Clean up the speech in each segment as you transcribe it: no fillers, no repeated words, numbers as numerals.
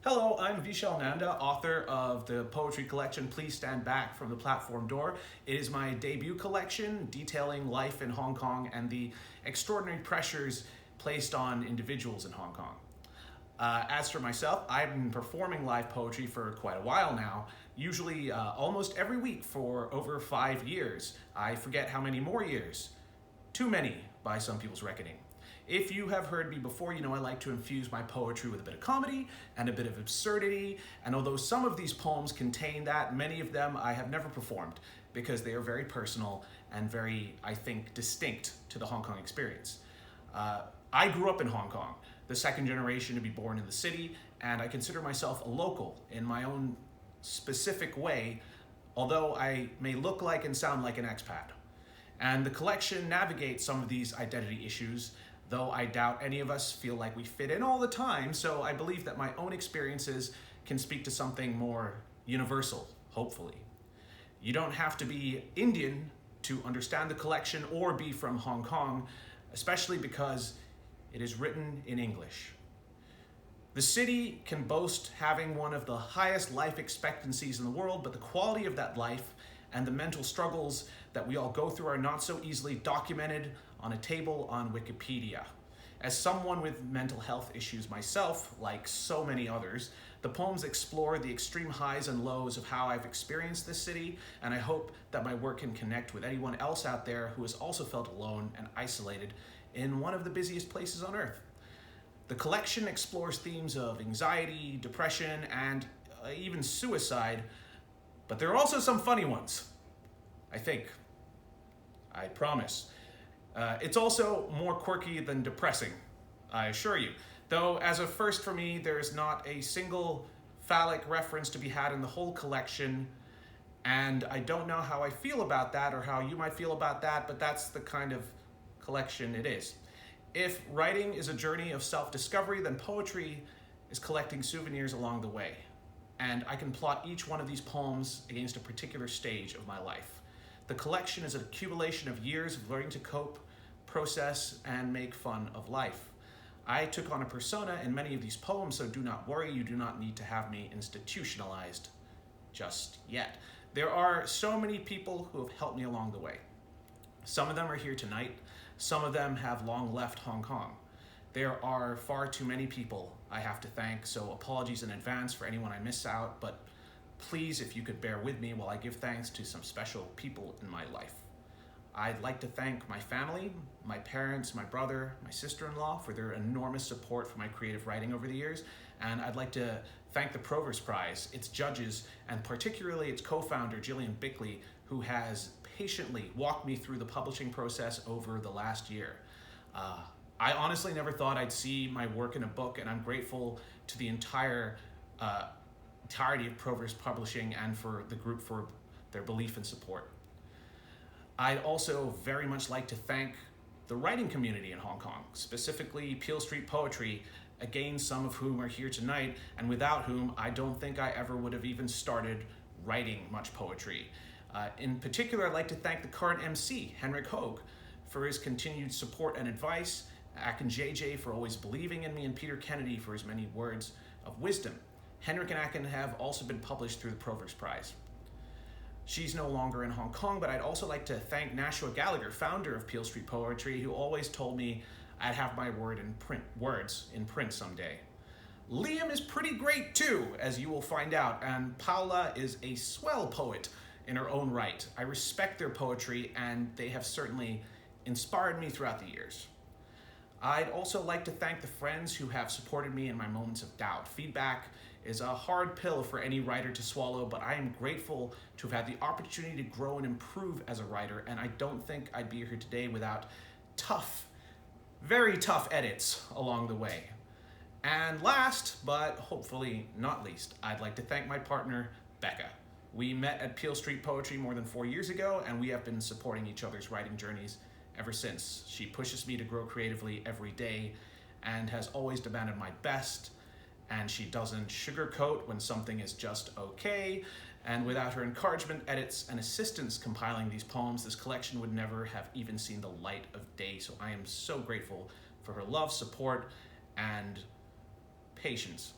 Hello, I'm Vishal Nanda, author of the poetry collection Please Stand Back from the Platform Door. It is my debut collection detailing life in Hong Kong and the extraordinary pressures placed on individuals in Hong Kong. As for myself, I've been performing live poetry for quite a while now, usually almost every week for over 5 years. I forget how many more years. Too many, by some people's reckoning. If you have heard me before, you know I like to infuse my poetry with a bit of comedy and a bit of absurdity, and although some of these poems contain that, many of them I have never performed because they are very personal and very, I think, distinct to the Hong Kong experience. I grew up in Hong Kong, the second generation to be born in the city, and I consider myself a local in my own specific way, although I may look like and sound like an expat. And the collection navigates some of these identity issues, though I doubt any of us feel like we fit in all the time, so I believe that my own experiences can speak to something more universal, hopefully. You don't have to be Indian to understand the collection or be from Hong Kong, especially because it is written in English. The city can boast having one of the highest life expectancies in the world, but the quality of that life and the mental struggles that we all go through are not so easily documented on a table on Wikipedia. As someone with mental health issues myself, like so many others, the poems explore the extreme highs and lows of how I've experienced this city, and I hope that my work can connect with anyone else out there who has also felt alone and isolated in one of the busiest places on earth. The collection explores themes of anxiety, depression, and even suicide, but there are also some funny ones, I think. I promise. It's also more quirky than depressing, I assure you. Though, as a first for me, there is not a single phallic reference to be had in the whole collection, and I don't know how I feel about that or how you might feel about that, but that's the kind of collection it is. If writing is a journey of self-discovery, then poetry is collecting souvenirs along the way. And I can plot each one of these poems against a particular stage of my life. The collection is an accumulation of years of learning to cope, process, and make fun of life. I took on a persona in many of these poems, so do not worry, you do not need to have me institutionalized just yet. There are so many people who have helped me along the way. Some of them are here tonight. Some of them have long left Hong Kong. There are far too many people I have to thank, so apologies in advance for anyone I miss out, but please, if you could bear with me while I give thanks to some special people in my life. I'd like to thank my family, my parents, my brother, my sister-in-law for their enormous support for my creative writing over the years, and I'd like to thank the Proverse Prize, its judges, and particularly its co-founder, Gillian Bickley, who has patiently walked me through the publishing process over the last year. I honestly never thought I'd see my work in a book, and I'm grateful to the entirety of Proverse Publishing and for the group for their belief and support. I'd also very much like to thank the writing community in Hong Kong, specifically Peel Street Poetry, again, some of whom are here tonight, and without whom I don't think I ever would have even started writing much poetry. In particular, I'd like to thank the current MC, Henrik Hoag, for his continued support and advice, Akin JJ for always believing in me, and Peter Kennedy for his many words of wisdom. Henrik and Akin have also been published through the Proverse Prize. She's no longer in Hong Kong, but I'd also like to thank Nashua Gallagher, founder of Peel Street Poetry, who always told me I'd have my words in print someday. Liam is pretty great too, as you will find out, and Paula is a swell poet in her own right. I respect their poetry, and they have certainly inspired me throughout the years. I'd also like to thank the friends who have supported me in my moments of doubt. Feedback is a hard pill for any writer to swallow, but I am grateful to have had the opportunity to grow and improve as a writer, and I don't think I'd be here today without tough, very tough edits along the way. And last, but hopefully not least, I'd like to thank my partner, Becca. We met at Peel Street Poetry more than 4 years ago, and we have been supporting each other's writing journeys ever since. She pushes me to grow creatively every day and has always demanded my best, and she doesn't sugarcoat when something is just okay, and without her encouragement, edits, and assistance compiling these poems, this collection would never have even seen the light of day. So I am so grateful for her love, support, and patience.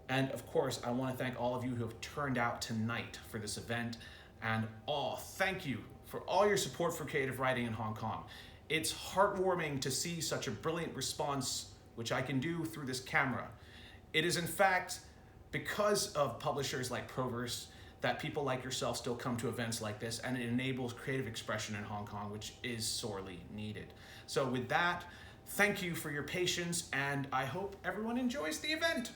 And of course, I want to thank all of you who have turned out tonight for this event. And thank you for all your support for creative writing in Hong Kong. It's heartwarming to see such a brilliant response, which I can do through this camera. It is in fact because of publishers like Proverse that people like yourself still come to events like this, and it enables creative expression in Hong Kong, which is sorely needed. So with that, thank you for your patience, and I hope everyone enjoys the event.